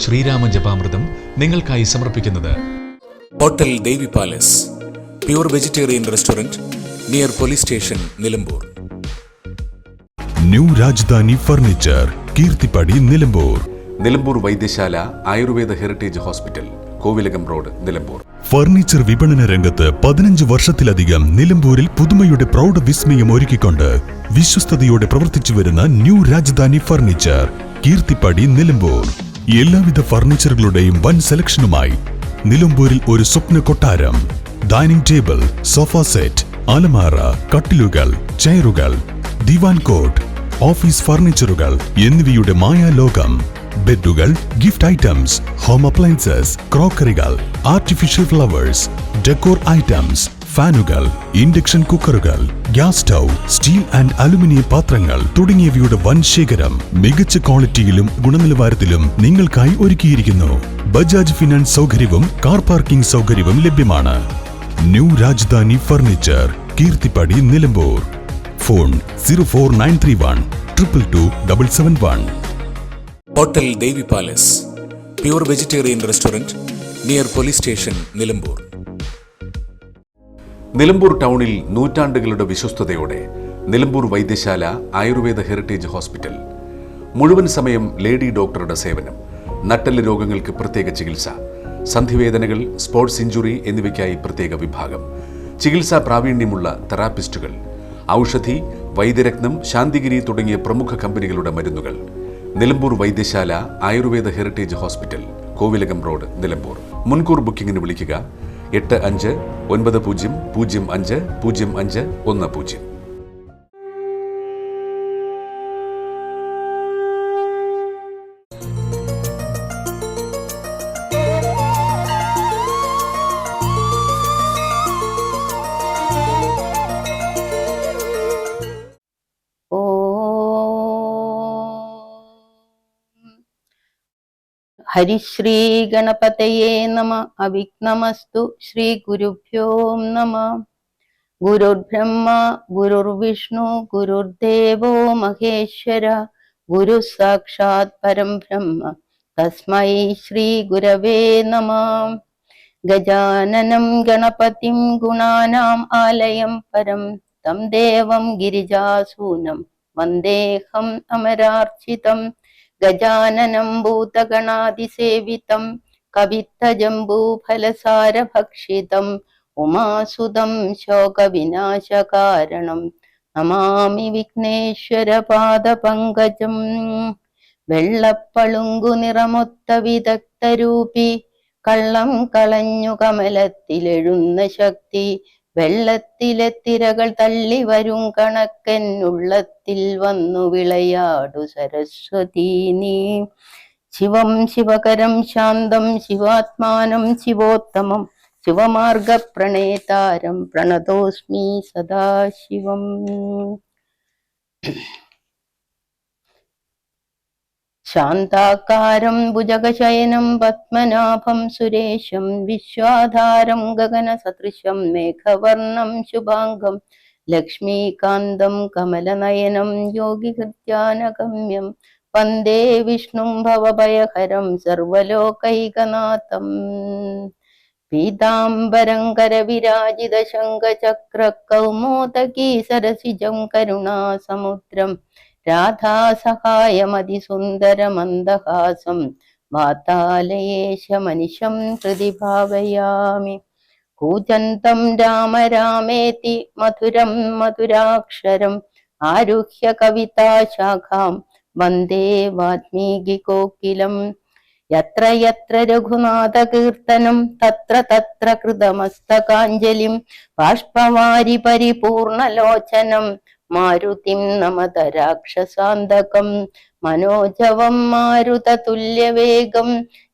ശ്രീരാമ ജപാമൃതം നിങ്ങൾക്കായി സമർപ്പിക്കുന്നത് hotel Devi palace, pure vegetarian restaurant near police station, Nilambur. New Rajdhani furniture, Keerthippadi, Nilambur. Nilambur Vaidyasala Ayurveda heritage hospital, Kovilakam road, Nilambur. Furniture വിപണന രംഗത്ത് 15 വർഷത്തിലധികം നിലമ്പൂരിൽ പുതുമയുടെ പ്രൗഢ വിസ്മയം ഒരുക്കിക്കൊണ്ട് വിശ്വസ്തയോടെ പ്രവർത്തിച്ചു വരുന്ന ന്യൂ രാജധാനി ഫർണിച്ചർ, കീർത്തിപ്പടി, നിലമ്പൂർ. എല്ലാവിധ ഫർണിച്ചറുകളുടെയും വൻ സെലക്ഷനുമായി നിലമ്പൂരിൽ ഒരു സ്വപ്ന കൊട്ടാരം. ഡൈനിങ് ടേബിൾ, സോഫ സെറ്റ്, അലമാര, കട്ടിലുകൾ, ചെയറുകൾ, ദിവാൻ കോട്ട്, ഓഫീസ് ഫർണിച്ചറുകൾ എന്നിവയുടെ മായാലോകം. ബെഡുകൾ, ഗിഫ്റ്റ് ഐറ്റംസ്, ഹോം അപ്ലയൻസസ്, ക്രോക്കറികൾ, ആർട്ടിഫിഷ്യൽ ഫ്ലവേഴ്സ്, ഡെക്കോർ ഐറ്റംസ്, ഫാനുകൾ, ഇൻഡക്ഷൻ കുക്കറുകൾ, gas stove, steel and aluminium പാത്രങ്ങൾ തുടങ്ങിയവയുടെ വൻ ശേഖരം മികച്ച ക്വാളിറ്റിയിലും ഗുണനിലവാരത്തിലും നിങ്ങൾക്കായി ഒരുക്കിയിരിക്കുന്നു. ബജാജ് ഫിനാൻസ് സൗകര്യവും കാർ പാർക്കിംഗ് സൗകര്യവും ലഭ്യമാണ്. New Rajdhani furniture, Keerthippadi, Nilambur. Phone 04931 222 771. Hotel Devi palace, pure vegetarian restaurant near police station, Nilambur. Nilambur ടൗണിൽ നൂറ്റാണ്ടുകളുടെ വിശ്വസ്തയോടെ നിലമ്പൂർ വൈദ്യശാല ആയുർവേദ ഹെറിറ്റേജ് ഹോസ്പിറ്റൽ. മുഴുവൻ സമയം ലേഡി ഡോക്ടറുടെ സേവനം. നട്ടെല്ല് രോഗങ്ങൾക്ക് പ്രത്യേക ചികിത്സ, സന്ധിവേദനകൾ, സ്പോർട്സ് ഇഞ്ചുറി എന്നിവയ്ക്കായി പ്രത്യേക വിഭാഗം, ചികിത്സാ പ്രാവീണ്യമുള്ള തെറാപ്പിസ്റ്റുകൾ, ഔഷധി, വൈദ്യരത്നം, ശാന്തിഗിരി തുടങ്ങിയ പ്രമുഖ കമ്പനികളുടെ മരുന്നുകൾ. Nilambur Vaidyasala Ayurveda heritage hospital, Kovilakam road, Nilambur. മുൻകൂർ ബുക്കിംഗിന് വിളിക്കുക 8590050510. ഹരിശ്രീ ഗണപതയേ നമ. അവിഘ്നമസ്തു. ശ്രീ ഗുരുഭ്യോ നമ. ഗുരുർബ്രഹ്മ ഗുരുർവിഷ്ണു ഗുരുർദേവോ മഹേശ്വര. ഗുരു സാക്ഷാത് പരം ബ്രഹ്മ. തസ്മൈ ശ്രീ ഗുരവേ നമ. ഗജാനനം ഗണപതിം ഗുണാനാം ആലയം പരം തം ദേവം ഗിരിജാസൂനം വന്ദേഹം അമരാർച്ചിതം. ഗജാനനം ഭൂതഗണാതിസേവിതം കവിത്തജംബൂഫലസാരഭക്ഷിതം ഉമാസുതം ശോകവിനാശകാരണം നമാമി വിഘ്നേശ്വരപാദപങ്കജം. വെള്ളപ്പളുങ്കു നിറമൊത്ത വിദഗ്ധരൂപി കള്ളം കളഞ്ഞു കമലത്തിലെഴുന്ന ശക്തി. വെള്ളത്തിലെ തിരകൾ തള്ളി വരും കണക്കെന്നുള്ളത്തിൽ വന്നു വിളയാടു സരസ്വതീ നീ. ശിവം ശിവകരം ശാന്തം ശിവാത്മാനം ശിവോത്തമം ശിവമാർഗ പ്രണേതാരം പ്രണതോസ്മി സദാശിവം. ശാന്താകാരം ഭുജഗശയനം പത്മനാഭം സുരേശം വിശ്വാധാരം ഗഗനസദൃശം മേഘവർണം ശുഭാംഗം ലക്ഷ്മീകാന്തം കമലനയനം യോഗിഹൃദ്യാനഗമ്യം വന്ദേ വിഷ്ണും ഭവഭയഹരം സർവലോകൈകനാഥം. പീതാംബരം കരവിരാജിത ശംഖചക്ര കൗമോദകീ സരസിജം കരുണാസമുദ്രം രാധാസഹായമതിസുന്ദരമന്ദഹാസം വാതാലയേശമനിശം ഹൃദി ഭാവയാമി. കൂജന്തം രാമ രാമേതി മധുരം മധുരാക്ഷരം ആരുഹ്യ കവിതാശാഖാം വന്ദേ വാൽമീകികോകിലം. യത്ര യത്ര രഘുനാഥകീർത്തനം തത്ര തത്ര കൃതമസ്തകാഞ്ജലിം ബാഷ്പവാരി പരിപൂർണലോചനം മാരുതിം നമത രാക്ഷസാന്തകം. മനോജവം മാരുതതുല്യവേഗം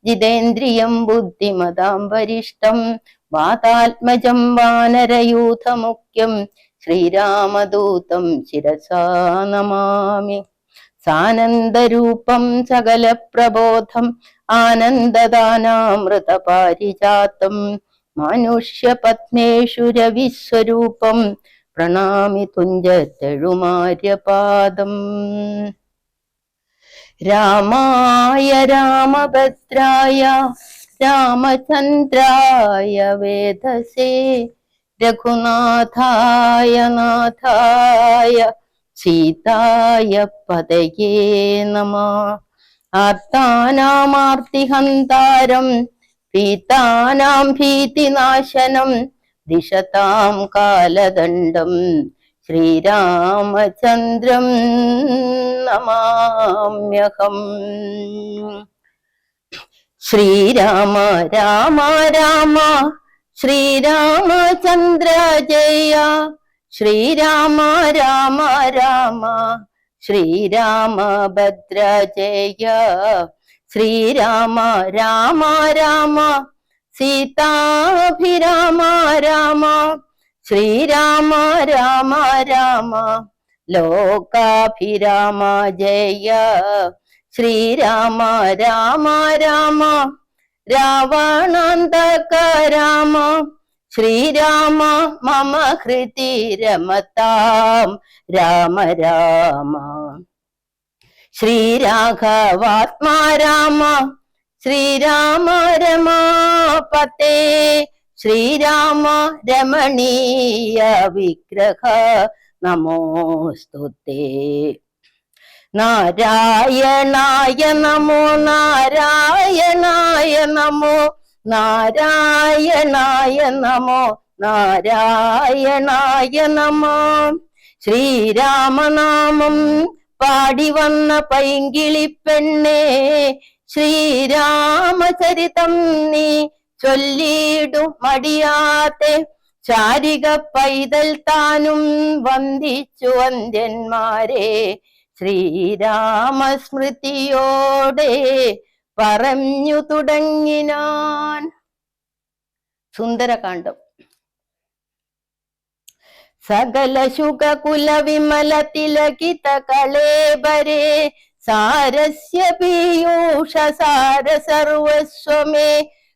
ജിതേന്ദ്രിയം ബുദ്ധിമതാം വരിഷ്ടം വാതാത്മജം വാനരയൂഥമുഖ്യം ശ്രീരാമദൂതം ശിരസാ നമാമി. സാനന്ദരൂപം സകലപ്രബോധം ആനന്ദദാനാമൃതപാരിജാതം മാനുഷ്യപത്മേഷു രവിസ്വരൂപം പ്രണാമി തുഞ്ചത്തെഴുമാര്യപാദം. രാമായ രാമഭദ്രായ രാമചന്ദ്രായ വേദസേ രഘുനാഥായ നാഥായ സീതായ പതയേ നമഃ. ആർത്താനാമാർത്തിഹന്താരം പീതാനാം ഭീതിനാശനം ദിശതാം കാലദണ്ഡം ശ്രീരാമചന്ദ്രം നമാമ്യഹം. ശ്രീരാമ രാമ രാമ ശ്രീരാമചന്ദ്ര ജയ ശ്രീരാമ രാമ രാമ ശ്രീരാമഭദ്ര ജയ ശ്രീരാമ രാമ രാമ സീതാഭിരാമ രാമ ശ്രീരാമ രാമ രാമ ലോകാഭിരാമ ജയ ശ്രീരാമ രാമ രാമ രാവണാന്തക രാമ ശ്രീരാമ മമ ഹൃദി രമതാം രാമ രാമ ശ്രീരാഘവാത്മാ രാമ ശ്രീരാമ രമാപതേ ശ്രീരാമ രമണീയ വിഗ്രഹ നമോസ്തുതേ. നാരായണായ നമോ നാരായണായ നമോ നാരായണായ നമോ നാരായണായ നമോ. ശ്രീരാമനാമം പാടി വന്ന പൈങ്കിളിപ്പെണ്ണേ ശ്രീരാമചരിതം നീ ചൊല്ലിയിടു മടിയാത്തെ ചാരിക പൈതൽ താനും വന്ദിച്ചു വന്ദ്യന്മാരെ ശ്രീരാമസ്മൃതിയോടെ പറഞ്ഞു തുടങ്ങിനാൻ. സുന്ദരകാന്ഡം. സകല ശുഖകുല വിമല തിലകിത കളേബരേ സാരസ്യ പീയൂഷ സാര സർവസ്വമേ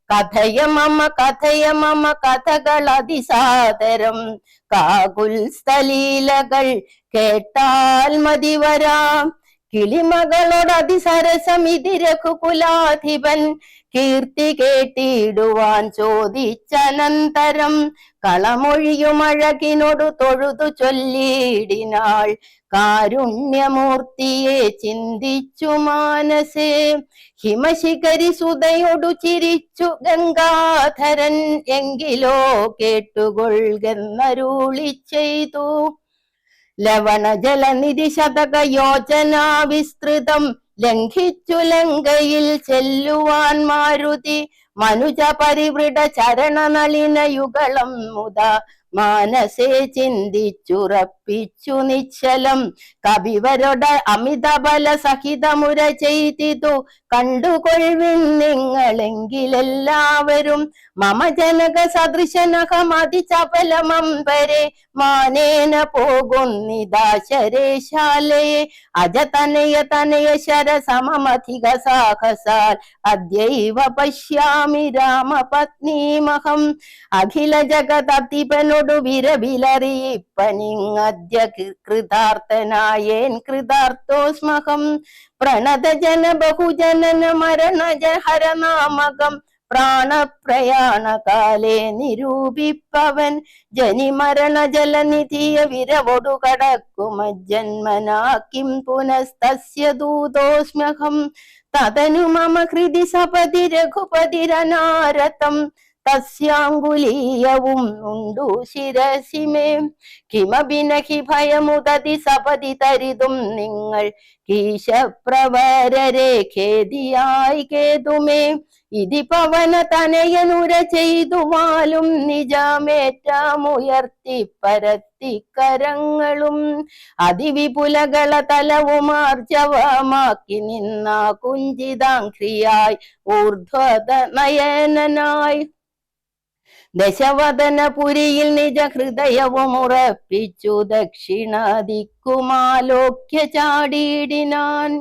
കഥയ മമ കഥകൾ അതിസാദരം കാകുൽ സ്ഥലീലകൾ കേട്ടാൽ മതിവരാം കിളിമകളോട് അതിസരസമിതി രഘുകുലാധിപൻ കീർത്തി കേട്ടിടുവാൻ ചോദിച്ചനന്തരം കളമൊഴിയുമഴകിനോടു തൊഴുതു ചൊല്ലിയിടിനാൾ കാരുണ്യമൂർത്തിയെ ചിന്തിച്ചു മാനസേ. ഹിമശിഖരി സുതയോടു ചിരിച്ചു ഗംഗാധരൻ എങ്കിലോ കേട്ടുകൊള്ളുന്നരുളി ചെയ്തു. ലവണ ജലനിധി ശതക യോജന വിസ്തൃതം ലംഘിച്ചു ലങ്കയിൽ ചെല്ലുവാൻ മാരുതി മനുജ പരിവൃഢ ചരണനളിന യുഗളം മുത മാനസേ ചിന്തിച്ചുറപ്പിച്ചു നിശ്ചലം. കവിവരുടെ അമിതബല സഹിതമുര ചെയ്തിതു കണ്ടുകൊള്ളിൻ നിങ്ങളെങ്കിലെല്ലാവരും. മമ ജനക സദൃശനഹമതി ചപലമംബരെ മാനേന പോകുന്നിദാശരേശാലയെ അജതനയ ശര സമമധിക സാഹസാൽ അദ്യൈവ പശ്യാമി രാമപത്നീമഹം. അഖില ജഗതധിപനോടു വിരവിലറിയിപ്പനിങ്ങദ്യ കൃതാർത്ഥനായേൻ കൃതാർത്ഥോസ്മഹം. പ്രണത ജന ബഹുജനന മരണജ ഹരനാമകം പ്രാണപ്രയാണകാലേ നിരൂപിപ്പവൻ ജനിമരണ ജലനിധിയ വിരവൊടു കടക്കുമജ്ജന്മനാ കിം പുനസ്തസ്യ ദൂതോസ്മ്യഹം. തദനു മമ ഹൃദി സപതി രഘുപതിരനാരതം തസ്യാങ്കുലീയവും ഉണ്ടു ശിരസി മേ. കിമഭിനഹി ഭയമുദതി സപതി തരിതും നിങ്ങൾ കീശപ്രവരരെ ഖേദിയായി കേതുമേ. ഇതി പവന തനയനുര ചെയ്തുമാലും നിജമേറ്റമുയർത്തി പരത്തി കരങ്ങളും അതിവിപുലകള തലവുമാർജവമാക്കി നിന്ന കുഞ്ചിതാംഘ്രിയായി ഊർധ്വത നയനായി ദശവദനപുരിയിൽ നിജ ഹൃദയവും ഉറപ്പിച്ചു ദക്ഷിണ ദിക്കുമാലോക്യ ചാടിയിടിനാൻ.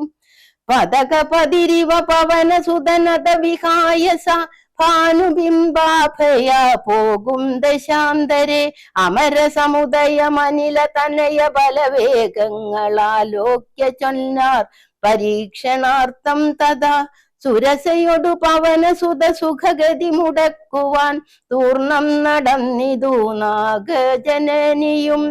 പതകപതിരിവ പവന സുതനത വിഹായസ ഭാനുബിംബാഭയ പോകും ദശാന്തരെ അമര സമുദയമനില തനയ ബലവേഗങ്ങളാലോക്യ ചൊന്നാർ പരീക്ഷണാർത്ഥം തഥാ സുരസയൊടു പവനസുത സുഖഗതി മുടക്കുവാൻ തൂർണം നടന്നിതു നാഗജനനിയും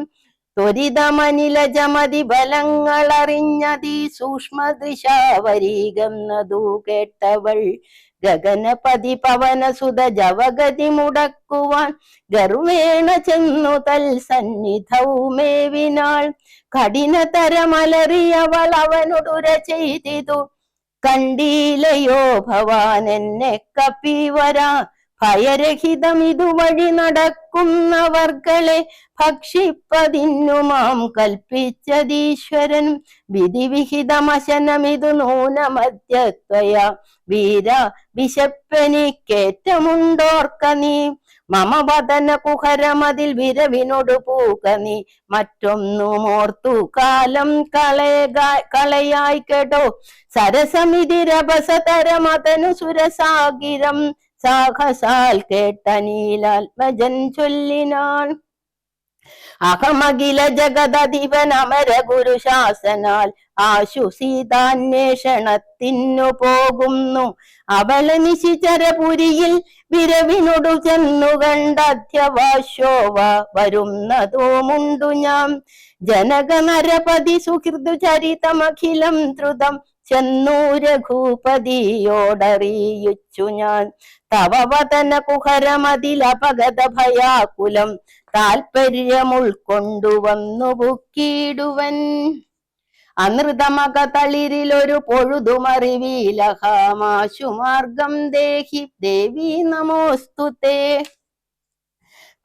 ത്വരിതമനിലജമതി ബലങ്ങളറിഞ്ഞതി സൂക്ഷ്മദൃശാവരീകന്നതു കേട്ടവൾ ഗഗനപതി പവനസുത ജവഗതി മുടക്കുവാൻ ഗർവേണ ചെന്നു തൽ സന്നിധൗ മേവിനാൾ കഠിനതരമലറിയവൾ അവനോടുര ചെയ്തിതു കണ്ടീലയോ ഭവാൻ എന്നെ കപിവരാ ഭയരഹിതം ഇതുവഴി നടക്കുന്നവർകളെ ഭക്ഷിപ്പതിന്നു മാം കൽപ്പിച്ചതീശ്വരൻ വിധിവിഹിതമശനമിതു നൂനമദ്യത്വയ വീര വിശപ്പനിക്കേറ്റമുണ്ടോർക്ക നീ മമ വദന കുഹരമതിൽ വിരവിനോട് പൂക നീ മറ്റൊന്നുമോർത്തു കാലം കളയായി കേട്ടോ സരസമിതിരഭസതരമതനു സുരസാഗിരം സാഹസാൽ കേട്ടനീലാത്മജൻ ചൊല്ലിനാൻ അഹമഖില ജഗദധിപൻ അമര ഗുരു ശാസനാൽ ആശു സീതാന്വേഷണത്തിനു പോകുന്നു അവളെ നിശിചരപുരിയിൽ വിരവിനോടു ചെന്നു കണ്ടധ്യവാശോവ വരുന്നതുമുണ്ടു ഞാൻ ജനക നരപതി സുഹൃദു ചരിതമഖിലം ദ്രുതം ചെന്നു രഘുപതിയോടറിയിച്ചു ഞാൻ തവ വദന കുഹരമതിലപഗത ഭയാകുലം താൽപര്യമുൾക്കൊണ്ടുവന്നു ബുക്കിടുവൻ അനൃതമക തളിരിലൊരു പൊഴുതുമറിവീലഹമാശുമാർഗം ദേഹി ദേവി നമോസ്തുതേ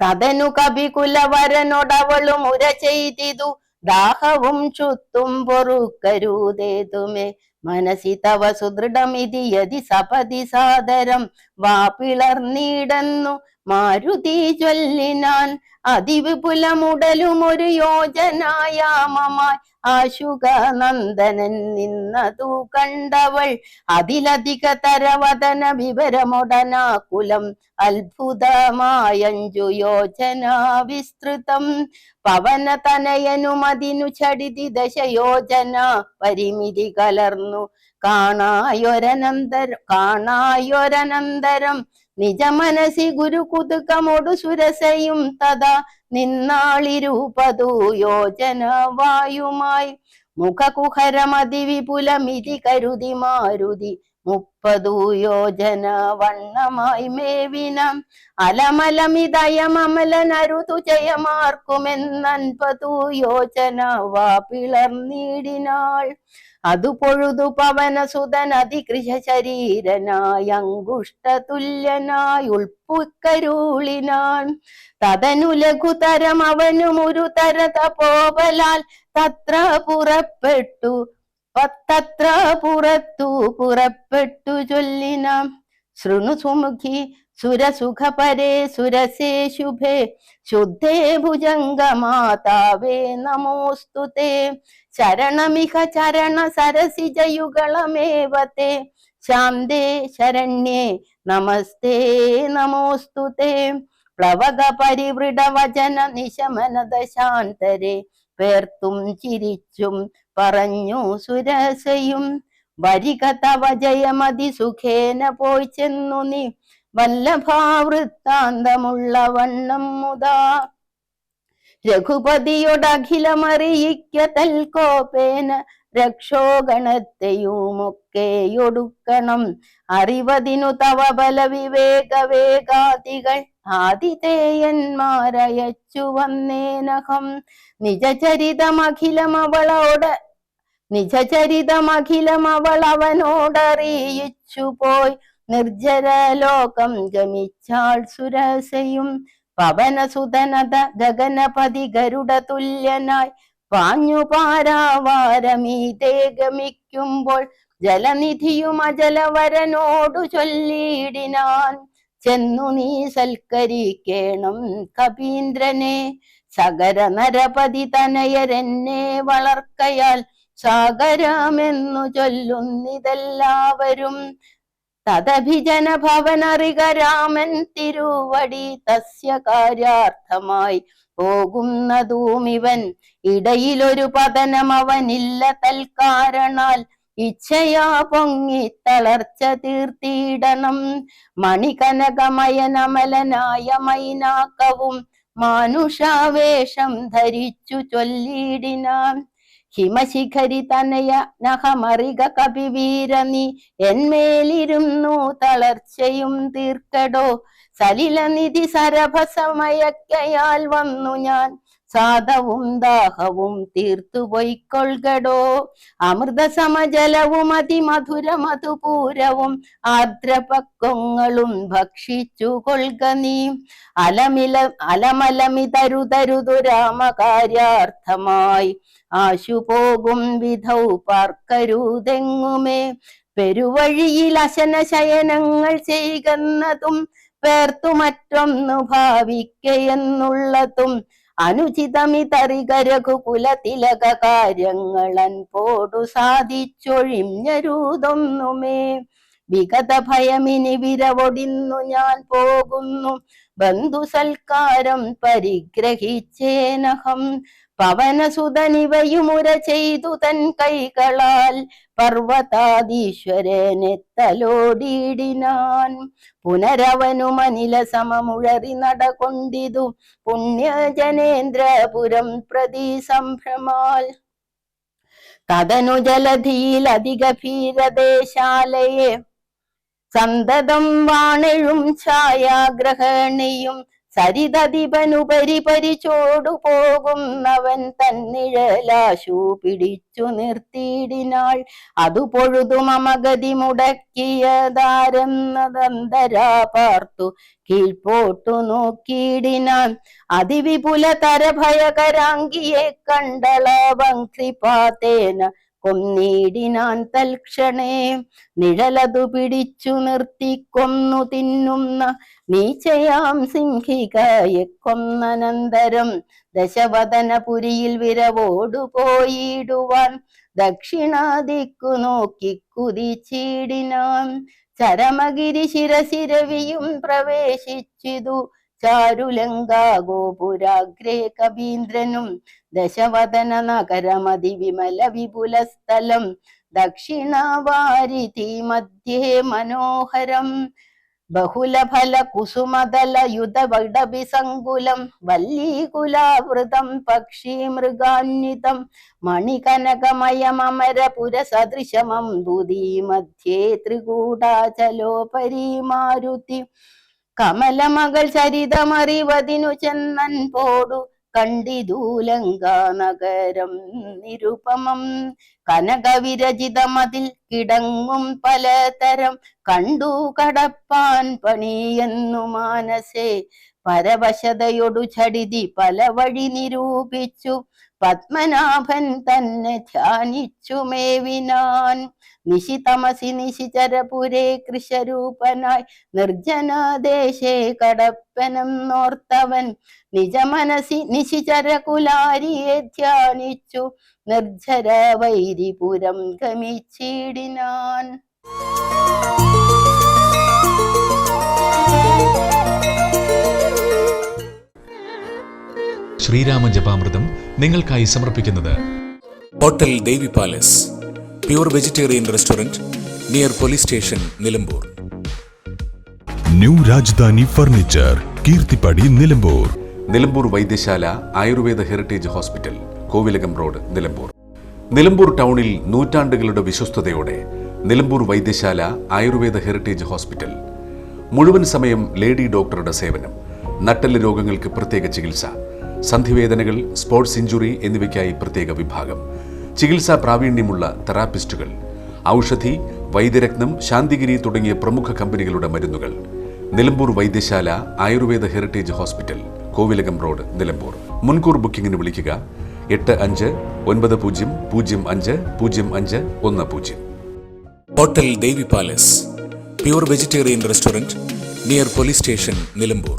തതനു കപികുലവരനോടവളും ഉര ചെയ്തിതു ദാഹവും ചുത്തും പൊറുക്കരുതേതുമേ മനസി തവ സുദൃഢമിതി യതി സപതി സാദരം വാപിളർന്നിടന്നു മാരുതി ചൊല്ലിനാൻ അതിവിപുലമുടലും ഒരു യോജനായാമമായി ആശുക നന്ദനൻ നിന്നതു കണ്ടവൾ അതിലധിക തരവദന വിവരമൊടനാകുലം അത്ഭുതമായഞ്ചു യോജന വിസ്തൃതം പവന തനയനുമതിനു ചടിതി ദശയോജന പരിമിതി കലർന്നു കാണായൊരനന്തരം നിജ മനസി ഗുരു കുതുകമൊടു സുരസയും തഥാ നിന്നാളിരൂപതു യോജന വായുമായി മുഖകുഹരമതി വിപുലമിതി കരുതി മാരുതി 30 യോജന വണ്ണമായി മേവിനം അലമലമിതയമമലനരുതു ജയമാർക്കുമെന്നൻപതു യോജന വാപിളർന്നിടിനാൾ അതു പൊഴുതു പവനസുതൻ അതികൃശ ശരീരനായി അങ്കുഷ്ടതുല്യനായി ഉൾപ്പുക്കരുളിനാൻ തതനു ലഘുതരം അവനും ഒരു തര തപോബലാൽ തത്ര പുറപ്പെട്ടു ചൊല്ലിനാം ശൃണു സുമുഖി സുരസുഖപരേ സുരസേ ശുഭേ ശുദ്ധേ ഭുജംഗമാതാവേ നമോസ്തുതേ ശരണമിഹ ചരണ സരസിജയുഗളമേവത്തെ ശാന്തേ ശരണ്യേ നമസ്തേ നമോസ്തുതേ പ്ലവക പരിവൃഢവചന നിശമനദ ശാന്തരേ പേർത്തും ചിരിച്ചും പറഞ്ഞു സുരസയും വരിക തവ ജയമതി സുഖേന പോയി ചെന്നു നീ വല്ലഭാവൃത്താന്തമുള്ള വണ്ണം മുതാ രഘുപതിയോടഖിലമറിയിക്ക തൽക്കോപേന രക്ഷോഗണത്തെയുമൊക്കെയൊടുക്കണം അറിവതിനു തവ ബല വിവേക വേഗാദികൾ ആതിഥേയന്മാരയച്ചു വന്നേനഹം നിജചരിതമഖിലം അവൾ അവനോടറിയിച്ചു പോയി നിർജ്ജരലോകം ഗമിച്ചാൾ സുരസയും പവനസുതനത ഗഗനപതി ഗരുഡ തുല്യനായി പാഞ്ഞു പാരാവാരമീതേ ഗമിക്കുമ്പോൾ ജലനിധിയും അജലവരനോടു ചൊല്ലിയിടിനാൻ ചെന്നു നീ സൽക്കരിക്കേണം കപീന്ദ്രനെ സകര നരപതി തനയരെന്നെ വളർക്കയാൽ സാഗരമെന്നു ചൊല്ലുന്നിതെല്ലാവരും തദഭിജന ഭവനറിക രാമൻ തിരുവടി തസ്യ കാര്യാർത്ഥമായി പോകുന്നതുമിവൻ ഇടയിലൊരു പതനം അവനില്ല തൽക്കാരണാൽ ഇച്ഛയാ പൊങ്ങി തളർച്ച തീർത്തിടണം. മണികനകമയനമലനായ മൈനാക്കവും മാനുഷാവേഷം ധരിച്ചു ചൊല്ലിടിനാൻ. ഹിമശിഖരി തനയ നഖമറിക കപിവീര നീ എന്മേലിരുന്നു തളർച്ചയും തീർക്കടോ. സലിലനിധി സരഭസമയക്കയാൽ വന്നു ഞാൻ സാധവും ദാഹവും തീർത്തു പൊയ്ക്കൊൾകടോ. അമൃത സമജലവും അതിമധുര മധുപൂരവും ആർദ്രപക്വങ്ങളും ഭക്ഷിച്ചു കൊൾക നീ. അലമലമിതരുതരുതു രാമകാര്യാർത്ഥമായി ആശുപോകും വിധൗ പാർക്കരുതെങ്ങുമേ. പെരുവഴിയിൽ അശന ശയനങ്ങൾ ചെയ്യുന്നതും പേർത്തു മറ്റൊന്നു ഭാവിക്കയെന്നുള്ളതും അനുചിതമിതറിക രഘുകുലതിലക കാര്യങ്ങളൻ പോടു സാധിച്ചൊഴിഞ്ഞരുതൊന്നുമേ. വിഗത ഭയമിനി വിരവൊടിന്നു ഞാൻ പോകുന്നു, ബന്ധു സൽക്കാരം പരിഗ്രഹിച്ചേനഹം. പവനസുതനിവയുമുര ചെയ്തു തൻ കൈകളാൽ പർവ്വതാധീശ്വരനെത്തലോടിയിടിനാൻ. പുനരവനുമനില സമമുഴറി നടകൊണ്ടിതു പുണ്യജനേന്ദ്രപുരം പ്രതി സംഭ്രമാൽ. തദനു ജലധിയിൽ അതിഗഭീരദേശാലയെ സന്തതം വാണെഴും ഛായാഗ്രഹണിയും സരിതധിപനുപരി പരിചോടു പോകുന്നവൻ തന്നിഴലാശു പിടിച്ചു നിർത്തിയിടിനാൾ. അതു പൊഴുതു മമഗതി മുടക്കിയതാരെന്നതന്തരാ പാർത്തു കീഴ്പോട്ടു നോക്കിയിടിനാൻ. അതിവിപുല തരഭയകരാങ്കിയെ കണ്ടളവംക്രിപാതേന കൊന്നീടിനാൻ തൽക്ഷണേ. നിഴലതു പിടിച്ചു നിർത്തി കൊന്നു തിന്നുന്ന നീച്ചയാം സിംഹികയെ കൊന്നനന്തരം ദശവദനപുരിയിൽ വിരവോടു പോയിടുവാൻ ദക്ഷിണാദിക്കു നോക്കി കുതിച്ചിടിനാൻ. ചരമഗിരി ശിരസിരവിയും പ്രവേശിച്ചിതു ചാരുലങ്കാ ഗോപുരാഗ്രേ കവീന്ദ്രനും. ദശവദന നഗരമതി വിമല വിപുല സ്ഥലം ദക്ഷിണവാരിധി മധ്യേ മനോഹരം. ബഹുലഫല കുസുമദല യുധവടഭിസങ്കുലം വല്ലീകുലാവൃതം പക്ഷി മൃഗാന്വിതം മണികനകമയമരപുര സദൃശമം ദുദീ മധ്യേ ത്രികൂടാചലോപരി മാരുതി. കമലമകൾ ചരിതമറിവതിനു ചെന്നൻ പോടു കണ്ടിദൂലങ്കാ നഗരം നിരുപമം. കനകവിരചിതമതിൽ കിടങ്ങും പലതരം കണ്ടു കടപ്പാൻ പണിയെന്നു മാനസേ. പരവശതയൊടു ചടിതി പല വഴി നിരൂപിച്ചു പത്മനാഭൻ തന്നെ ധ്യാനിച്ചു മേവിനാൻ. നിശിതമസി നിശിചരപുരേ കൃശരൂപനായി നിർജ്ജനദേശേ കടപ്പനം നോർത്തവൻ നിജമനസി നിശിചരകുലാരിയെ ധ്യാനിച്ചു നിർജ്ജര വൈരിപുരം ഗമിച്ചിടിനാൻ. ശ്രീരാമ ജപാമൃതം നിങ്ങൾക്കായി സമർപ്പിക്കുന്നത് hotel Devi palace, pure vegetarian restaurant near police station, Nilambur. New Rajdhani furniture, Keerthippadi, Nilambur. Nilambur Vaidyasala Ayurveda heritage hospital, Kovilakam road, Nilambur. Nilambur ടൗണിൽ നൂറ്റാണ്ടുകളുടെ വിശ്വസ്തയോടെ നിലമ്പൂർ വൈദ്യശാല ആയുർവേദ ഹെറിറ്റേജ് ഹോസ്പിറ്റൽ. മുഴുവൻ സമയം ലേഡി ഡോക്ടറുടെ സേവനം, നട്ടെല്ല് രോഗങ്ങൾക്ക് പ്രത്യേക ചികിത്സ, സന്ധിവേദനകൾ, സ്പോർട്സ് ഇഞ്ചുറി എന്നിവയ്ക്കായി പ്രത്യേക വിഭാഗം, ചികിത്സാ പ്രാവീണ്യമുള്ള തെറാപ്പിസ്റ്റുകൾ, ഔഷധി, വൈദ്യരത്നം, ശാന്തിഗിരി തുടങ്ങിയ പ്രമുഖ കമ്പനികളുടെ മരുന്നുകൾ. Nilambur Vaidyasala Ayurveda heritage hospital, Kovilakam road, Nilambur. മുൻകൂർ ബുക്കിംഗിന് വിളിക്കുക 8590050510. Hotel Devi palace, pure vegetarian restaurant near police station, Nilambur.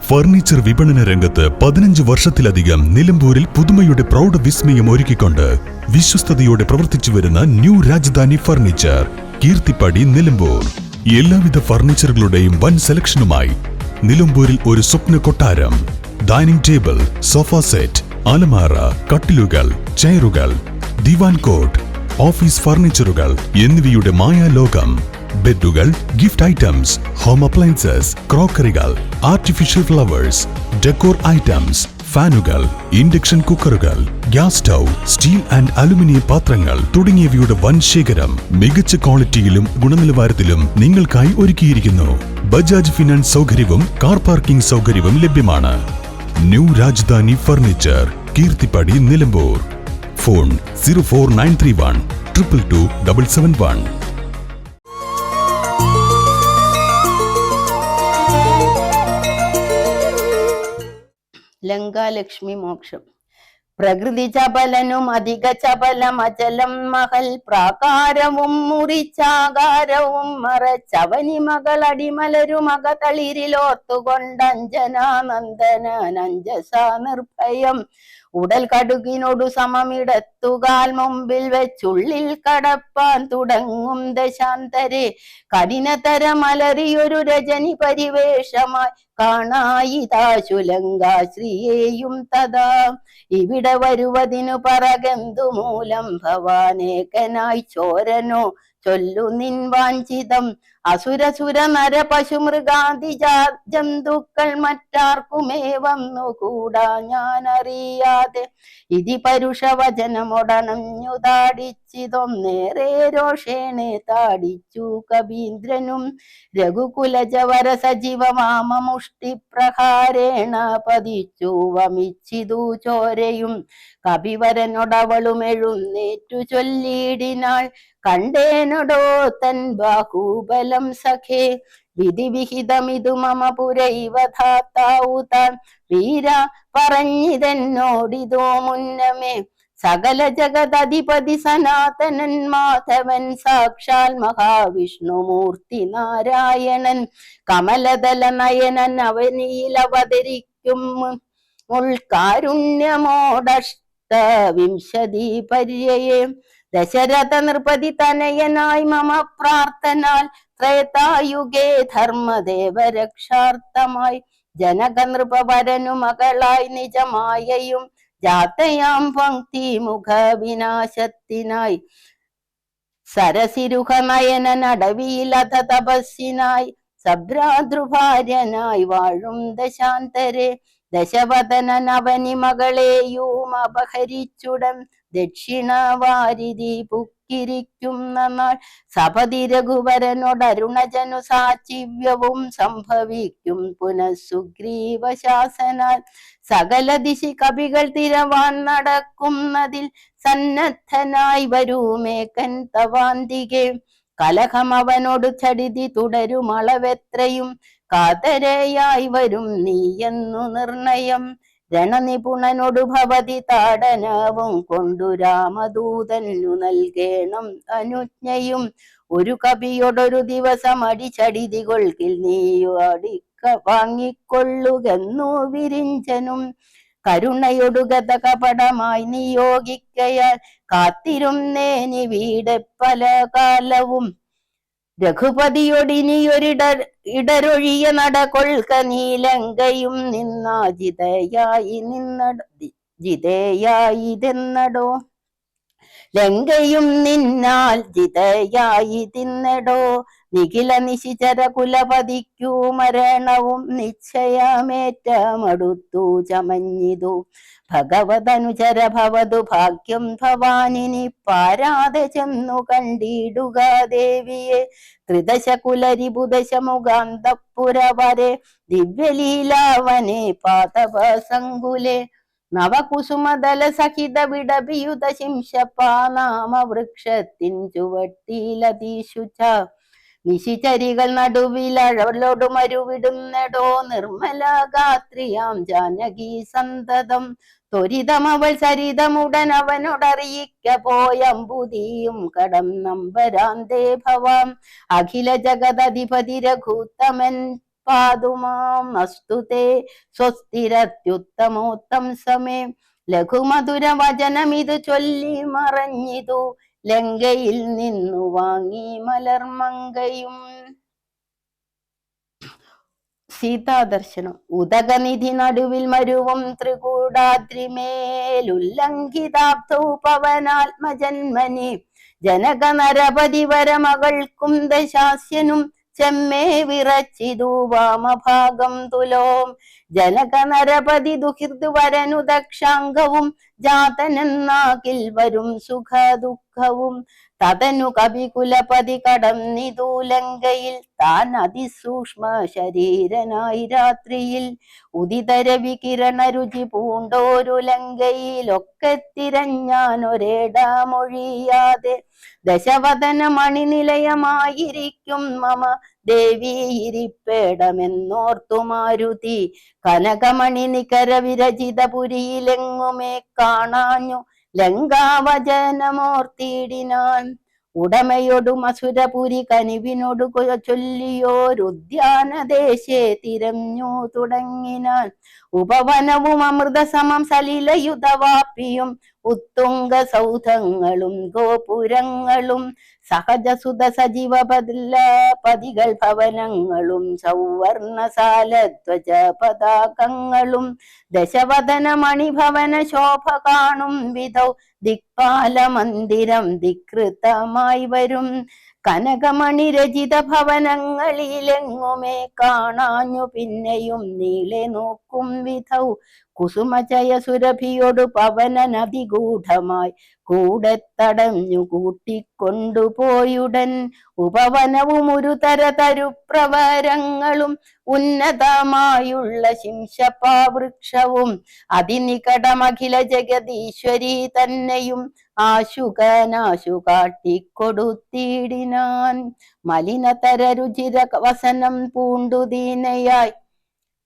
Furniture വിപണന രംഗത്ത് 15 വർഷത്തിലധികം നിലമ്പൂരിൽ പുതുമയുടെ പ്രൗഢ വിസ്മയം ഒരുക്കിക്കൊണ്ട് വിശ്വസ്തയോടെ പ്രവർത്തിച്ചു വരുന്ന ന്യൂ രാജധാനി ഫർണിച്ചർ, കീർത്തിപ്പടി, നിലമ്പൂർ. എല്ലാവിധ ഫർണിച്ചറുകളുടെയും വൻ സെലക്ഷനുമായി നിലമ്പൂരിൽ ഒരു സ്വപ്ന കൊട്ടാരം. ഡൈനിങ് ടേബിൾ, സോഫ സെറ്റ്, അലമാര, കട്ടിലുകൾ, ചെയറുകൾ, ദിവാൻ കോട്ട്, ഓഫീസ് ഫർണിച്ചറുകൾ എന്നിവയുടെ മായാലോകം. ബെഡുകൾ, ഗിഫ്റ്റ് ഐറ്റംസ്, ഹോം അപ്ലയൻസസ്, ക്രോക്കറികൾ, ആർട്ടിഫിഷ്യൽ ഫ്ലവേഴ്സ്, ഡെക്കോർ ഐറ്റംസ്, ഫാനുകൾ, ഇൻഡക്ഷൻ കുക്കറുകൾ, gas stove, steel and aluminium പാത്രങ്ങൾ തുടങ്ങിയവയുടെ വൻ ശേഖരം മികച്ച ക്വാളിറ്റിയിലും ഗുണനിലവാരത്തിലും നിങ്ങൾക്കായി ഒരുക്കിയിരിക്കുന്നു. ബജാജ് ഫിനാൻസ് സൗകര്യവും കാർ പാർക്കിംഗ് സൗകര്യവും ലഭ്യമാണ്. New Rajdhani furniture, Keerthippadi, Nilambur. Phone 04931 222 771. Lankalakshmi മോക്ഷം. പ്രകൃതി ചപലനും അധിക ചപലം അചലം മഹൽ പ്രാകാരവും മുറിച്ചാകാരവും മറച്ചവനി മകളടിമലരുമക തളിരിലോർത്തുകൊണ്ടഞ്ജനാനന്ദനഞ്ജസ നിർഭയം ഉടൽ കടുകിനോടു സമമിടത്തുകാൽ മുമ്പിൽ വെച്ചുള്ളിൽ കടപ്പാൻ തുടങ്ങും ദശാന്തരെ കഠിനതരമലറിയൊരു രജനി പരിവേഷമായി കാണായിതാശുലങ്കാശ്രീയേയും തഥാ. ഇവിടെ വരുവതിനു പറകെന്തു മൂലം ഭവാനേകനായി ചോരനോ ചൊല്ലു നിൻ വാഞ്ചിതം. അസുരസുര നര പശുമൃഗാദി ജന്തുക്കൾ മറ്റാർക്കുമേ വന്നുകൂടാ ഞാൻ അറിയാതെ. ഇതി പരുഷവചനമൊടണഞ്ഞു താടിച്ചിതൊന്നേറെ രോഷേണെ താടിച്ചു കവീന്ദ്രനും. രഘുകുലജവര സജീവമാമ മുഷ്ടിപ്രഹാരേണ പതിച്ചു വമിച്ചിതു ചോരയും. കപിവരനോടവളും എഴുന്നേറ്റു ചൊല്ലിയിടിനാൾ, കണ്ടേനോടോ തൻ ബാഹുബലം സഖേ. വിധിവിഹിതമിതു മമ പുരൈവധാത്താവു താൻ വീര പറഞ്ഞിതെന്നോടിതോ മുന്നമേ. സകല ജഗദധിപതി സനാതനൻ മാധവൻ സാക്ഷാൽ മഹാവിഷ്ണുമൂർത്തി നാരായണൻ കമലദല നയനൻ അവനിയിൽ അവതരിക്കും മുൾക്കാരുണ്യമോടഷ്ടവിംശതി പര്യയെ. ദശരഥ നൃപതി തനയനായി മമ പ്രാർത്ഥനാൽ ത്രേതായുഗേ ധർമ്മദേവരക്ഷാർത്ഥമായി ജനക നൃപവരനു മകളായി നിജമായയും ജാതയാം പങ്ക്തി മുഖ വിനാശത്തിനായി സരസിരുഹ നയനൻ അടവിയിലത തപസ്സിനായി സഭ്രാതൃഭാര്യനായി വാഴും ദശാന്തരെ. ദശവദനൻ അവനി മകളെയും അപഹരിച്ചുടൻ ദക്ഷിണ വാരിധി പുക്കിരിക്കുന്ന നാൾ സപതി രഘുവരനോടരുണജനു സാചിവ്യവും സംഭവിക്കും പുനഃസുഗ്രീവശാസനാൽ. സകല ദിശി കവികൾ തിരവാൻ നടക്കുന്നതിൽ സന്നദ്ധനായി വരൂമേക്കൻ തവാന്തികെ. കലഹം അവനോട് ചടിതി തുടരുമളവെത്രയും കാതരയായി വരും നീയെന്നു നിർണയം. രണനിപുണനോടു ഭവതി താടനവും കൊണ്ടു രാമദൂതനു നൽകേണം അനുജ്ഞയും. ഒരു കവിയോടൊരു ദിവസം അടിച്ചടിതി കൊൾക്കിൽ നീയു അടിക്ക വാങ്ങിക്കൊള്ളുകെന്നു വിരിഞ്ചനും. കരുണയൊടു ഗത കപടമായി നിയോഗിക്കയാൽ കാത്തിരുന്നേനി വീടെ പല കാലവും. രഘുപതിയൊടിനിയൊരിടരൊഴിയ നടകൊൾക്ക നീലങ്കയും ജിതയായി ലങ്കയും നിന്നാൽ ജിതയായി തിന്നടോ. നിഖില നിശിചര കുലപതിക്കു മരണവും നിശ്ചയമേറ്റമടുത്തു ചമഞ്ഞിതു. ഭഗവതനുചര ഭവതു ഭാഗ്യം ഭവാനിനി പാരാതെ ചെന്നു കണ്ടിടുക ദേവിയെ. ത്രിദശ കുലരിപുദശ മുഖാന്തപുരവരെ ദിവ്യലീലാവനെ പാതപ സങ്കുലെ. നവകുസുമദല സഹിത വിടപിയുത ശിംശപ്പാ നാമ വൃക്ഷത്തിൻ ചുവട്ടിലതീശുച. നിശിചരികൾ നടുവിലഴലോടു മരുവിടുന്നടോ നിർമ്മല ഗാത്രിയാം ജാനകി സന്തതം. ത്വരിതമവൾ സരിതമുടൻ അവനോടറിയിക്ക പോയമ്പുതിയും കടം നമ്പരാന്തേ ഭവാം. അഖില ജഗദധിപതി രഘുത്തമൻ പാതുമാം അസ്തുതേ സ്വസ്തിരത്യുത്തമോത്തം സമേ. ലഘുമധുര വചനമിതു ചൊല്ലി മറഞ്ഞിതു ലങ്കയിൽ നിന്നു വാങ്ങി മലർമങ്കയും. സീതാദർശനം. ഉദകനിധി നടുവിൽ മരുവും ത്രികൂടാദ്രിമേലുല്ലംഘിതാബ്ധൗ പവനാത്മജന്മനി ജനക നരപതി വരമകൾക്കും ദശാസ്യനും ചെമ്മേ വിറച്ചിതു വാമഭാഗം തുലോം. ജനക നരപതി ദുഹിർദു വരനു ദക്ഷാംഗവും ജാതനെന്നാകിൽ വരും സുഖ ദുഃഖവും. തതനു കവികുലപതി കടന്നിതു ലങ്കയിൽ താൻ അതിസൂക്ഷ്മ ശരീരനായി രാത്രിയിൽ. ഉദിതരവി കിരണ രുചി പൂണ്ടോരു ലങ്കയിലൊക്കെ തിരഞ്ഞാനൊരേടമൊഴിയാതെ. ദശവദന മണിനിലയമായിരിക്കും മമ ദേവി ഇരിപ്പേടമെന്നോർത്തു മാരുതി. കനകമണി നികര വിരചിത പുരിയിലെങ്ങുമേ കാണാഞ്ഞു ലങ്കാവചനമോർത്തിയിടിനാൻ. ഉടമയൊടും അസുരപുരി കനിവിനോടു ചൊല്ലിയോരുദ്യാനദേശേ തിരഞ്ഞു തുടങ്ങിനാൻ. ഉപവനവും അമൃതസമം സലിലയുധവാപ്പിയും ഉത്തുംഗ സൗധങ്ങളും ഗോപുരങ്ങളും സഹജസുത സജീവ പതികൾ ഭവനങ്ങളും സൗവർണസാലധ്വജ പതാകങ്ങളും ദശവദന മണിഭവന ശോഭ കാണും വിധൗ ദിക്പാല മന്ദിരം ധികൃതമായി വരും. കനകമണി രചിത ഭവനങ്ങളിലെങ്ങുമേ കാണാഞ്ഞു പിന്നെയും നീളെ നോക്കും വിധൗ. കുസുമചയ സുരഭിയോടു പവന നദിഗൂഢമായി കൂടെ തടഞ്ഞു കൂട്ടിക്കൊണ്ടുപോയുടൻ. ഉപവനവും ഒരു തരുപ്രവരങ്ങളും ഉന്നതമായുള്ള ശിംശപാവൃക്ഷവും അതിനികടമഖില ജഗദീശ്വരി തന്നെയും ആശുകനാശു കാട്ടിക്കൊടുത്തിടിനാൻ. മലിനതര രുചിര വസനം പൂണ്ടു ദീനയായി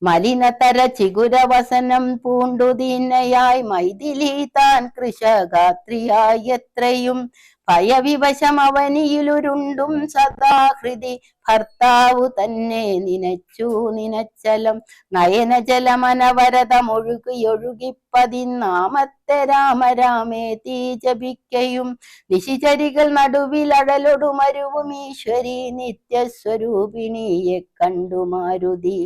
മലിനതര ചിഗുരവസനം പൂണ്ടു ദീനയായി മൈഥിലി താൻ കൃശഗാത്രിയായി എത്രയും ഭയവിവശം അവനിയിലുരുണ്ടും സദാഹൃതി ഭർത്താവു തന്നെ നിനച്ചു നിനച്ചലം. നയനജലമനവരതമൊഴുകിയൊഴുകി 14 രാമരാമേതി ജപിക്കയും നിശിചരികൾ നടുവിൽ അഴലൊടു മരുവും ഈശ്വരി നിത്യസ്വരൂപിണിയെ കണ്ടു മാരുതി.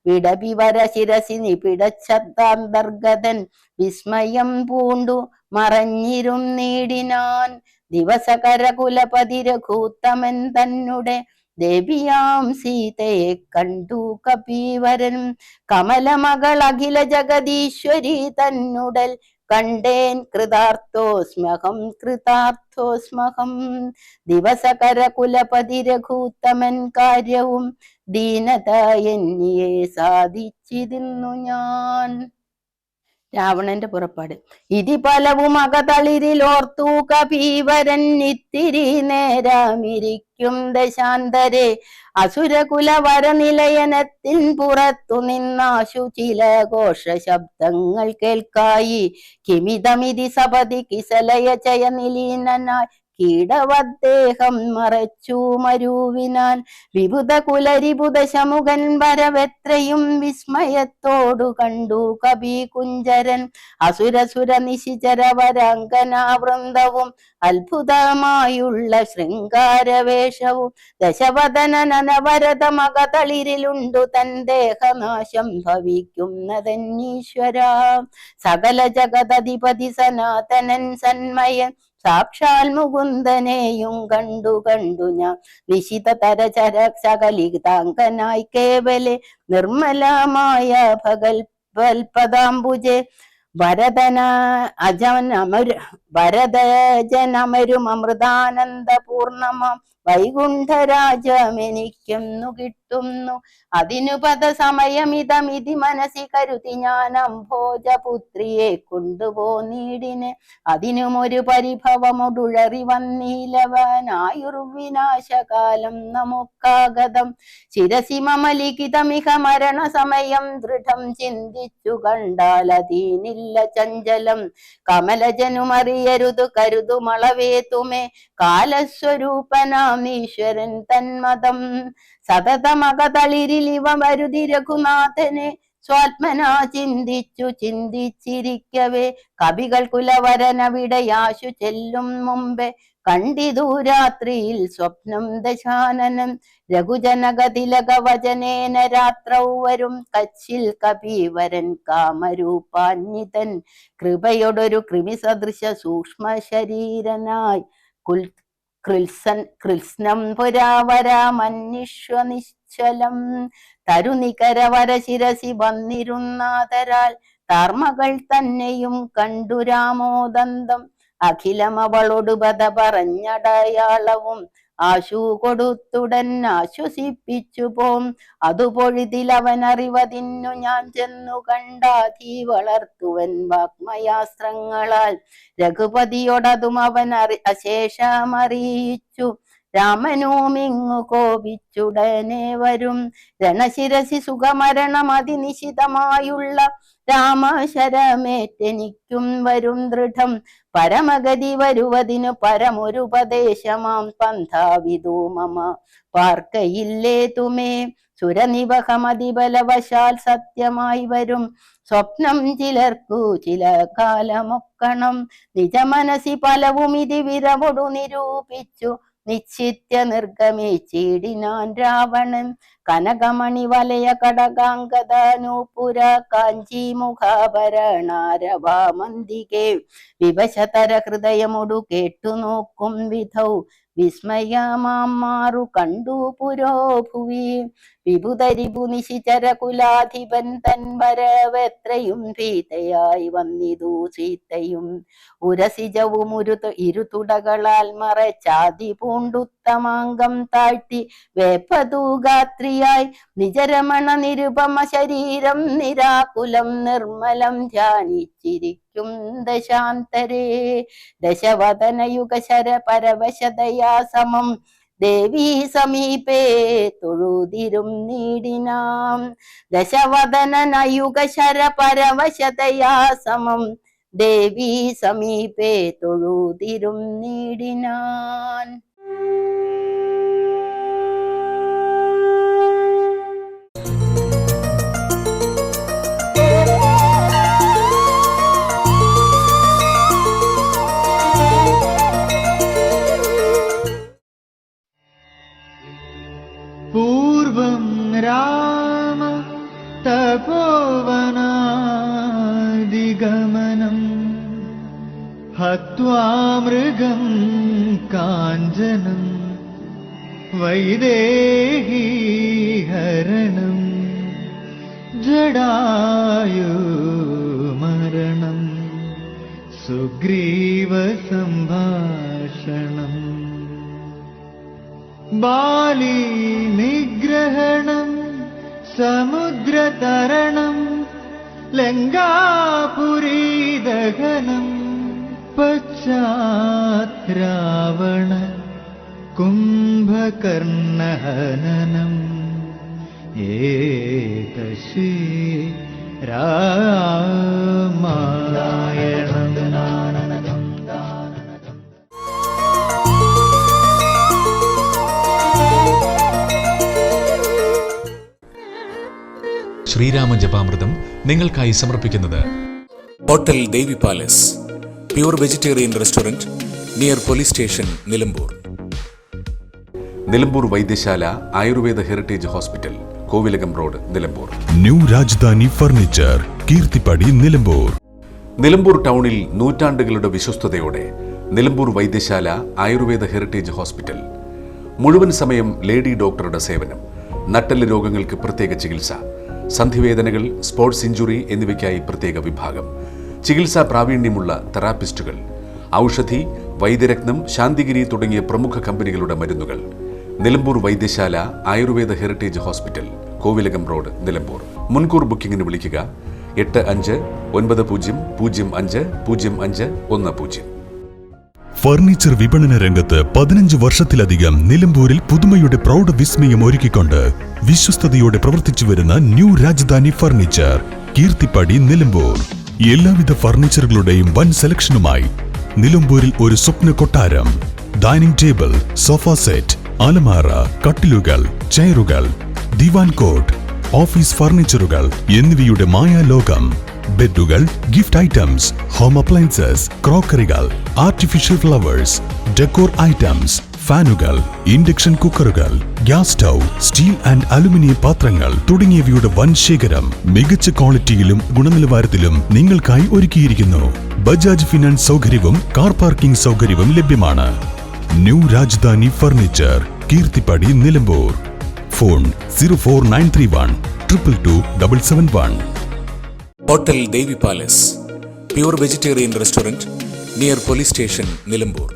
വിടപിവര ശിരസിനി പിടച്ചബ്ദാന്തർഗതൻ വിസ്മയം പൂണ്ടു മറഞ്ഞിരുന്നീടിനാൻ. ദിവസകര കുലപതി രഘൂത്തമൻ തന്നെ ദേവിയാം സീതയെ കണ്ടു കപീവരൻ. കമലമകൾ അഖില ജഗദീശ്വരി തന്നുടൽ കണ്ടേൻ കൃതാർത്ഥോസ്മ്യഹം കൃതാർത്ഥോസ്മഹം. ദിവസകര കുലപതി രഘൂത്തമൻ കാര്യവും ദീനത എന്നിയെ സാധിച്ചിരുന്നു ഞാൻ. രാവണന്റെ പുറപ്പാട്. ഇതി പലവും അകതളിരിൽ ഓർത്തു കപീവരൻ ഇത്തിരി നേരമിരിക്കും ദശാന്തരെ. അസുരകുലവരനിലയനത്തിൻ പുറത്തു നിന്നാശു ചില ഘോഷ ശബ്ദങ്ങൾ കേൾക്കായി. കിമിതമിതി സപതി കിസലയ ചയനിലീനനായി കീടവദ്ദേഹം മറച്ചു മരുവിനാൻ. വിഭുത കുലരിബുധ ശമുഖൻ വരവെത്രയും വിസ്മയത്തോടു കണ്ടു കവി കുഞ്ചരൻ. അസുരസുര നിശിചര വരാങ്കനാവൃന്ദവും അത്ഭുതമായുള്ള ശൃംഗാരവേഷവും ദശവദനനവരത മകതളിരിലുണ്ടു തൻ ദേഹനാശം ഭവിക്കുന്നതന്നീശ്വര. സകല ജഗദധിപതി സനാതനൻ സന്മയൻ സാക്ഷാൽ മുകുന്ദനെയും കണ്ടു കണ്ടു ഞാൻ. നിശിത തരചര സകലിതാങ്കനായി കേവലെ നിർമ്മലമായ ഭഗൽപദാംബുജെ വരദജനമരും അമൃതാനന്ദപൂർണമാം വൈകുണ്ഠരാജമെനിക്കൊന്നു കിട്ടുന്നു. അതിനു പദ സമയമിതമിതി മനസ്സി കരുതി ഞാൻ അംഭോജപുത്രിയെ കൊണ്ടുപോന്നീടിനെ. അതിനുമൊരു പരിഭവമൊടുഴറി വന്നീലവനായുർവിനാശകാലം നമുക്കാഗതം. ശിരസി മമലിഖിതമിഹ മരണ സമയം ദൃഢം ചിന്തിച്ചു കണ്ടാൽ അതീനില്ല ചഞ്ചലം. കമലജനുമറിയരുതു കരുതുമളവേതുമേ കാലസ്വരൂപനാം ഈശ്വരൻ തന്മതം. സതതമകതളിരിലിവ വരുതി രഘുനാഥനെ സ്വാത്മനാ ചിന്തിച്ചു ചിന്തിച്ചിരിക്കവേ കവികൾ കുലവരനവിടയാശു ചെല്ലും മുമ്പേ കണ്ടിതു രാത്രിയിൽ സ്വപ്നം ദശാനനം. രഘുജനകതിലകവചനേന രാത്രൗ വരും കച്ചിൽ കപീവരൻ കാമരൂപാന്വിതൻ. കൃപയൊടൊരു കൃമിസദൃശ സൂക്ഷ്മ ശരീരനായി കൃത്സ്നം പുരാവരാമന്വിശ്വനിശ്ചലം തരുനികരവര ശിരസി വന്നിരുന്നാതരാൽ താർമകൾ തന്നെയും കണ്ടു രാമോദന്തം അഖിലമവളൊടു ബധ പറഞ്ഞടയാളവും ആശു കൊടുത്തുടൻ ആശ്വസിപ്പിച്ചു പോം. അതുപൊഴുതിലവനറിവതിന്നു ഞാൻ ചെന്നു കണ്ടാധി വളർത്തുവൻ വാഗ്മയാസ്ത്രങ്ങളാൽ. രഘുപതിയോടതും അവൻ അശേഷമറിയിച്ചു. രാമനുമിങ്ങു കോപിച്ചുടനെ വരും. രണശിരസി സുഖമരണം അതിനിശിതമായുള്ള രാമശരമേറ്റെനിക്കും വരും ദൃഢം. പരമഗതി വരുവതിനു പരമൊരുപദേശമാം പന്ഥാവിദൂ മമ പാർക്കയില്ലേ തുമേ. സുരനിവഹമതിബലവശാൽ സത്യമായി വരും സ്വപ്നം ചിലർക്കു ചില കാലമൊക്കണം. നിജമനസി പലവും ഇതി വിരവൊടു നിരൂപിച്ചു നിശ്ചിത്യ നിർഗമിച്ചിടിനാൻ രാവണൻ. കനകമണി വലയ കടകാംഗദാനൂപുര കാഞ്ചി മുഖാഭരണാരവാമന്തികെ വിവശതര ഹൃദയമൊടു കേട്ടു നോക്കും വിധൗ വിസ്മയമാറു കണ്ടു പുരോ ഭുവി. വിഭുതരിപു നിശിചര കുലാധിപൻ തൻ വരവെത്രയും ഭീതയായി വന്നിതു സീതയും. ഉരസിജവും ഇരുതുടകളാൽ മറച്ചാതി പൂണ്ടുത്തമാംഗം താഴ്ത്തി വേപ്പതൂഗാത്രിയായി നിജരമണ നിരുപമ ശരീരം നിരാകുലം നിർമ്മലം ധ്യാനിച്ചിരിക്കും ദശാന്തരേ. ദശവദനയുഗശര പരവശതയാ സമം ദേവീ സമീപേ തൊഴുതിരും നീടിനാം. ദശവദനയുഗശര പരവശതയാ സമം ദേവീ സമീപേ തൊഴുതിരും നീടിനാൻ. പൂർവം രാമ തപോവനാദിഗമനം ഹത്വാ മൃഗം കാഞ്ചനം വൈദേഹി ഹരണം ജടായു മരണം സുഗ്രീവ സംഭാഷണം ബാലി നിഗ്രഹണം സമുദ്രതരണം ലങ്കാപുരീ ദഹനം പശ്ചാത് രാവണ കുംഭകർണഹനനം ഏതശ്രീ രാമായണം. ശ്രീരാമ ജപാമൃതം നിങ്ങൾക്കായി സമർപ്പിക്കുന്നത് hotel Devi palace, pure vegetarian restaurant near police station, Nilambur. Nilambur Vaidyasala Ayurveda heritage hospital, Kovilakam road, Nilambur. New Rajdhani furniture, Keerthippadi, Nilambur. Nilambur ടൗണിൽ നൂറ്റാണ്ടുകളുടെ വിശ്വസ്തയോടെ നിലമ്പൂർ വൈദ്യശാല ആയുർവേദ ഹെറിറ്റേജ് ഹോസ്പിറ്റൽ. മുഴുവൻ സമയം ലേഡി ഡോക്ടറുടെ സേവനം, നട്ടെല്ല് രോഗങ്ങൾക്ക് പ്രത്യേക ചികിത്സ, സന്ധിവേദനകൾ, സ്പോർട്സ് ഇഞ്ചുറി എന്നിവയ്ക്കായി പ്രത്യേക വിഭാഗം, ചികിത്സാ പ്രാവീണ്യമുള്ള തെറാപ്പിസ്റ്റുകൾ, ഔഷധി, വൈദ്യരത്നം, ശാന്തിഗിരി തുടങ്ങിയ പ്രമുഖ കമ്പനികളുടെ മരുന്നുകൾ. Nilambur Vaidyasala Ayurveda heritage hospital, Kovilakam road, Nilambur. മുൻകൂർ ബുക്കിംഗിന് വിളിക്കുക 8590050510. ഫർണിച്ചർ വിപണന രംഗത്ത് 15 വർഷത്തിലധികം നിലമ്പൂരിൽ പുതുമയുടെ പ്രൗഢ വിസ്മയം ഒരുക്കിക്കൊണ്ട് വിശ്വസ്തയോടെ പ്രവർത്തിച്ചു വരുന്ന ന്യൂ രാജധാനി ഫർണിച്ചർ, കീർത്തിപ്പടി, നിലമ്പൂർ. എല്ലാവിധ ഫർണിച്ചറുകളുടെയും വൻ സെലക്ഷനുമായി നിലമ്പൂരിൽ ഒരു സ്വപ്ന കൊട്ടാരം. ഡൈനിങ് ടേബിൾ, സോഫ സെറ്റ്, അലമാര, കട്ടിലുകൾ, ചെയറുകൾ, ദിവാൻ കോട്ട്, ഓഫീസ് ഫർണിച്ചറുകൾ എന്നിവയുടെ മായാലോകം. ബെഡുകൾ, ഗിഫ്റ്റ് ഐറ്റംസ്, ഹോം അപ്ലയൻസസ്, ക്രോക്കറികൾ, ആർട്ടിഫിഷ്യൽ ഫ്ലവേഴ്സ്, ഡെക്കോർ ഐറ്റംസ്, ഫാനുകൾ, ഇൻഡക്ഷൻ കുക്കറുകൾ, gas stove, steel and aluminium പാത്രങ്ങൾ തുടങ്ങിയവയുടെ വൻ ശേഖരം മികച്ച ക്വാളിറ്റിയിലും ഗുണനിലവാരത്തിലും നിങ്ങൾക്കായി ഒരുക്കിയിരിക്കുന്നു. ബജാജ് ഫിനാൻസ് സൗകര്യവും കാർ പാർക്കിംഗ് സൗകര്യവും ലഭ്യമാണ്. New Rajdhani furniture, Keerthippadi, Nilambur. Phone 04931 222 771. Hotel Devi palace, pure vegetarian restaurant near police station, Nilambur.